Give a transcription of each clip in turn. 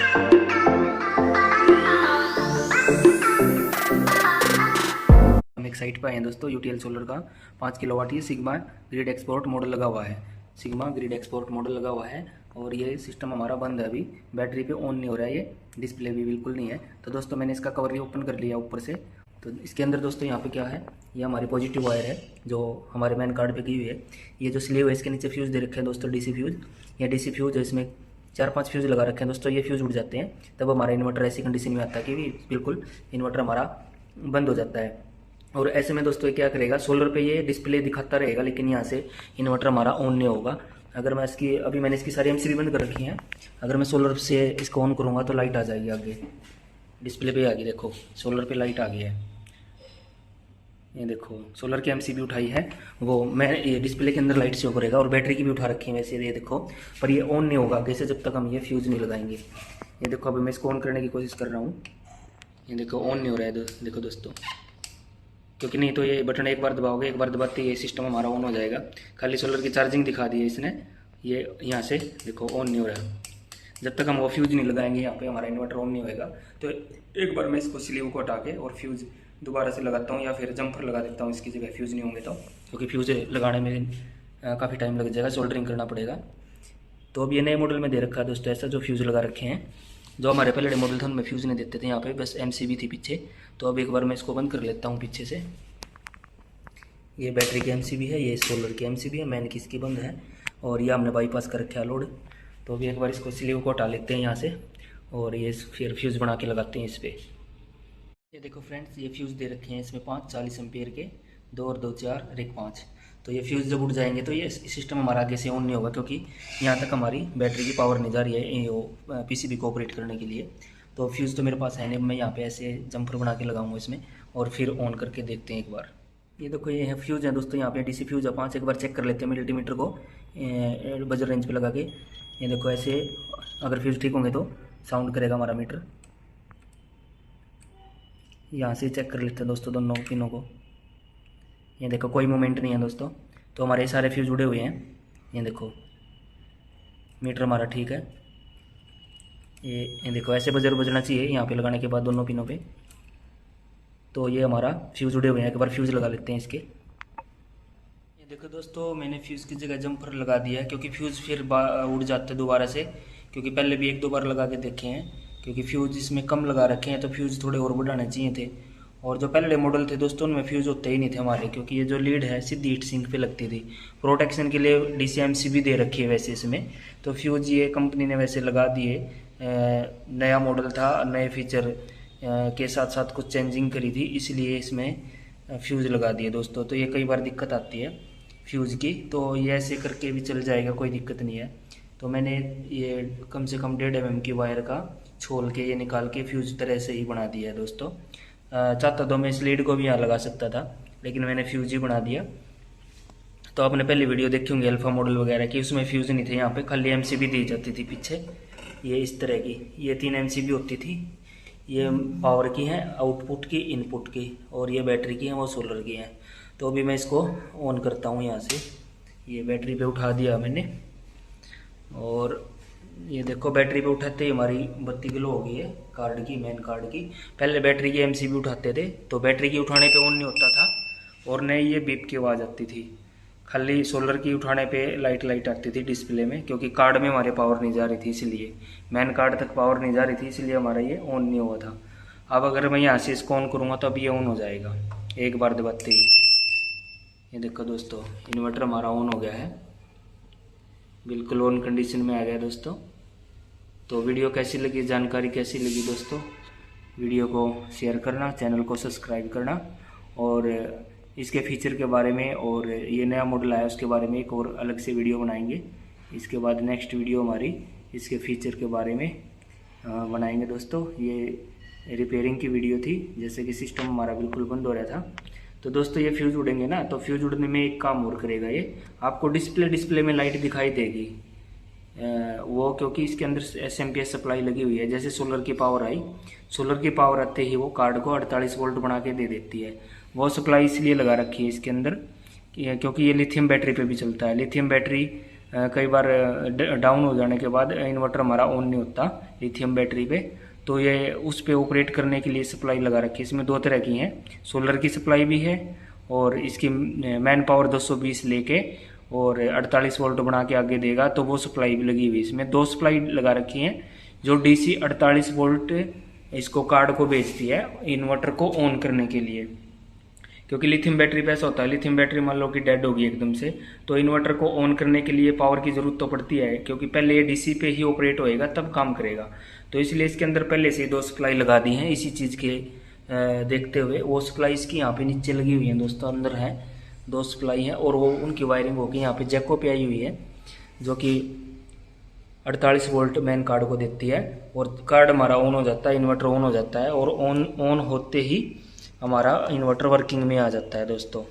हम एक साइट पर आए हैं दोस्तों, यूटीएल सोलर का 5 किलोवाट ये सिग्मा ग्रिड एक्सपोर्ट मॉडल लगा हुआ है। सिग्मा ग्रिड एक्सपोर्ट मॉडल लगा हुआ है और ये सिस्टम हमारा बंद है अभी, बैटरी पे ऑन नहीं हो रहा है, ये डिस्प्ले भी बिल्कुल नहीं है। तो दोस्तों मैंने इसका कवर भी ओपन कर लिया ऊपर से। तो इसके अंदर दोस्तों यहाँ पे क्या है, ये हमारी पॉजिटिव वायर है जो हमारे मेन कार्ड पे की हुई है। ये जो स्लीव है इसके नीचे फ्यूज़ दे रखे हैं दोस्तों, डीसी फ्यूज़। ये डीसी फ्यूज़ है, इसमें 4-5 फ्यूज़ लगा रखे हैं दोस्तों। ये फ्यूज़ उड़ जाते हैं तब हमारा इन्वर्टर ऐसी कंडीशन में आता है कि बिल्कुल इन्वर्टर हमारा बंद हो जाता है। और ऐसे में दोस्तों क्या करेगा, सोलर पे ये डिस्प्ले दिखाता रहेगा लेकिन यहाँ से इन्वर्टर हमारा ऑन नहीं होगा। अगर मैं इसकी अभी मैंने इसकी सारी एमसीबी बंद कर रखी हैं, अगर मैं सोलर से इसको ऑन करूँगा तो लाइट आ जाएगी आगे, डिस्प्ले पे आ गई, देखो सोलर पे लाइट आ गई है। ये देखो सोलर की एमसीबी उठाई है, वो मैं ये डिस्प्ले के अंदर लाइट शो करेगा। और बैटरी की भी उठा रखी है वैसे, ये देखो, पर ये ऑन नहीं होगा कैसे जब तक हम ये फ्यूज़ नहीं लगाएंगे। ये देखो अभी मैं इसको ऑन करने की कोशिश कर रहा हूँ, ये देखो ऑन नहीं हो रहा है देखो दोस्तों, क्योंकि नहीं तो ये बटन एक बार दबाओगे, एक बार दबाते ये सिस्टम हमारा ऑन हो जाएगा। खाली सोलर की चार्जिंग दिखा दी है इसने, ये यहाँ से देखो ऑन नहीं हो रहा है। जब तक हम वो फ्यूज़ नहीं लगाएंगे यहाँ पे हमारा इन्वर्टर ऑन नहीं होएगा। तो एक बार मैं इसको स्लीव को हटा के और फ्यूज़ दोबारा से लगाता हूँ या फिर जम्पर लगा देता हूँ इसकी जगह, फ्यूज़ नहीं होंगे तो, क्योंकि फ्यूज़ लगाने में काफ़ी टाइम लग जाएगा, सोल्डरिंग करना पड़ेगा। तो अब ये नए मॉडल में दे रखा है दोस्तों ऐसा, जो फ्यूज़ लगा रखे हैं। जो हमारे पहले मॉडल था उनमें फ्यूज़ नहीं देते थे, यहाँ पे बस एमसीबी थी पीछे। तो अब एक बार मैं इसको बंद कर लेता हूँ पीछे से। ये बैटरी की एमसीबी है, ये सोलर की एमसीबी है, मैन की इसकी बंद है और ये हमने बाईपास कर रखा है लोड। तो अभी एक बार इसको स्लीव को हटा लेते हैं यहाँ से और ये फिर फ्यूज़ बना के लगाते हैं इस पर। ये देखो फ्रेंड्स, ये फ्यूज़ दे रखे हैं इसमें 5 40 एम्पीयर के, 2 और 2 4 और 1 5। तो ये फ्यूज़ जब उड़ जाएंगे तो ये सिस्टम हमारा आगे से ऑन नहीं होगा, क्योंकि यहाँ तक हमारी बैटरी की पावर नहीं जा रही है वो पीसीबी को ऑपरेट करने के लिए। तो फ्यूज़ तो मेरे पास है नहीं, मैं यहाँ पे ऐसे जंपर बना के लगाऊंगा इसमें और फिर ऑन करके देखते हैं एक बार। ये देखो ये है फ्यूज़ है दोस्तों, यहाँ पे डीसी फ्यूज़ है 5। एक बार चेक कर लेते हैं मल्टीमीटर को बजर रेंज पे लगा के। ये देखो ऐसे अगर फ्यूज़ ठीक होंगे तो साउंड करेगा हमारा मीटर। यहाँ से चेक कर लेते हैं दोस्तों दोनों पिनों को। ये देखो कोई मूवमेंट नहीं है दोस्तों, तो हमारे सारे फ्यूज़ जुड़े हुए हैं। ये देखो मीटर हमारा ठीक है। ये देखो ऐसे बजर बजना चाहिए यहाँ पे लगाने के बाद दोनों पिनों पे। तो ये हमारा फ्यूज़ जुड़े हुए हैं, एक बार फ्यूज़ लगा लेते हैं इसके। ये देखो दोस्तों मैंने फ्यूज़ की जगह जंपर लगा दिया है, क्योंकि फ्यूज़ फिर उड़ जाते हैं दोबारा से, क्योंकि पहले भी 1-2 बार लगा के देखे हैं। क्योंकि फ्यूज़ इसमें कम लगा रखे हैं तो फ्यूज़ थोड़े और बढ़ाने चाहिए थे। और जो पहले मॉडल थे दोस्तों उनमें फ्यूज़ होते ही नहीं थे हमारे, क्योंकि ये जो लीड है सीधी हीट सिंक पे लगती थी। प्रोटेक्शन के लिए डीसीएमसी भी दे रखी है वैसे इसमें, तो फ्यूज़ ये कंपनी ने वैसे लगा दिए। नया मॉडल था, नए फीचर के साथ साथ कुछ चेंजिंग करी थी, इसलिए इसमें फ्यूज़ लगा दिए दोस्तों। तो ये कई बार दिक्कत आती है फ्यूज़ की, तो ये ऐसे करके भी चल जाएगा, कोई दिक्कत नहीं है। तो मैंने ये कम से कम 1.5 mm की वायर का छोल के ये निकाल के फ्यूज़ तरह से ही बना दिया है दोस्तों। चाहता तो मैं इस लीड को भी यहाँ लगा सकता था, लेकिन मैंने फ्यूज़ ही बना दिया। तो आपने पहले वीडियो देखी होंगी अल्फ़ा मॉडल वगैरह की, उसमें फ्यूज़ नहीं थे, यहाँ पे खाली एमसीबी दी जाती थी पीछे। ये इस तरह की ये 3 एमसीबी होती थी। ये पावर की है, आउटपुट की, इनपुट की, और ये बैटरी की है, वो सोलर की है। तो अभी मैं इसको ऑन करता हूँ यहाँ से। ये बैटरी पे उठा दिया मैंने और ये देखो बैटरी पे उठाते ही हमारी बत्ती ग्लो हो गई है कार्ड की, मेन कार्ड की। पहले बैटरी की एमसीबी उठाते थे तो बैटरी की उठाने पे ऑन नहीं होता था और न ये बीप की आवाज़ आती थी। खाली सोलर की उठाने पे लाइट आती थी डिस्प्ले में, क्योंकि कार्ड में हमारे पावर नहीं जा रही थी, इसलिए मेन कार्ड तक पावर नहीं जा रही थी, इसलिए हमारा ये ऑन नहीं हुआ था। अब अगर मैं यहाँ से इसको ऑन करूँगा तो अब ये ऑन हो जाएगा एक बार दबाते ही। ये देखो दोस्तों इन्वर्टर हमारा ऑन हो गया है, बिल्कुल ऑन कंडीशन में आ गया दोस्तों। तो वीडियो कैसी लगी, जानकारी कैसी लगी दोस्तों, वीडियो को शेयर करना, चैनल को सब्सक्राइब करना और इसके फीचर के बारे में और ये नया मॉडल आया उसके बारे में एक और अलग से वीडियो बनाएंगे। इसके बाद नेक्स्ट वीडियो हमारी इसके फीचर के बारे में बनाएंगे दोस्तों। ये रिपेयरिंग की वीडियो थी, जैसे कि सिस्टम हमारा बिल्कुल बंद हो रहा था। तो दोस्तों ये फ्यूज़ उड़ेंगे ना, तो फ्यूज़ उड़ने में एक काम और करेगा, ये आपको डिस्प्ले में लाइट दिखाई देगी वो, क्योंकि इसके अंदर एसएमपीएस सप्लाई लगी हुई है। जैसे सोलर की पावर आई, सोलर की पावर आते ही वो कार्ड को 48 वोल्ट बना के दे देती है। वो सप्लाई इसलिए लगा रखी है इसके अंदर क्योंकि ये लिथियम बैटरी पे भी चलता है। लिथियम बैटरी कई बार डाउन हो जाने के बाद इन्वर्टर हमारा ऑन नहीं होता, लिथियम बैटरी पे। तो ये उस पे ऑपरेट करने के लिए सप्लाई लगा रखी है। इसमें दो तरह की हैं, सोलर की सप्लाई भी है और इसकी मैन पावर 220 लेके और 48 वोल्ट बना के आगे देगा, तो वो सप्लाई भी लगी हुई। इसमें दो सप्लाई लगा रखी हैं जो डीसी 48 वोल्ट इसको कार्ड को भेजती है इन्वर्टर को ऑन करने के लिए। क्योंकि लिथियम बैटरी पे ऐसा होता है, लिथियम बैटरी मान लो कि डेड होगी एकदम से, तो इन्वर्टर को ऑन करने के लिए पावर की ज़रूरत तो पड़ती है, क्योंकि पहले ये डीसी पे ही ऑपरेट होएगा तब काम करेगा। तो इसलिए इसके अंदर पहले से दो सप्लाई लगा दी हैं इसी चीज़ के देखते हुए। वो सप्लाई इसकी यहाँ पे नीचे लगी हुई है दोस्तों, अंदर है दो सप्लाई हैं और वो उनकी वायरिंग होगी यहाँ पे जैको पे आई हुई है, जो कि 48 वोल्ट मेन कार्ड को देती है। और कार्ड हमारा ऑन हो जाता है, इन्वर्टर ऑन हो जाता है और ऑन होते ही हमारा इन्वर्टर वर्किंग में आ जाता है दोस्तों।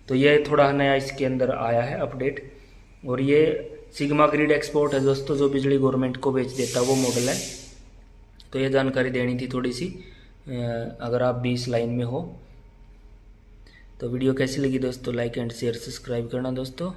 तो ये थोड़ा नया इसके अंदर आया है अपडेट। और ये सिग्मा ग्रिड एक्सपोर्ट है दोस्तों, जो बिजली गवर्नमेंट को बेच देता है वो मॉडल है। तो ये जानकारी देनी थी थोड़ी सी, अगर आप भी इस लाइन में हो। तो वीडियो कैसी लगी दोस्तों, लाइक एंड शेयर सब्सक्राइब करना दोस्तों।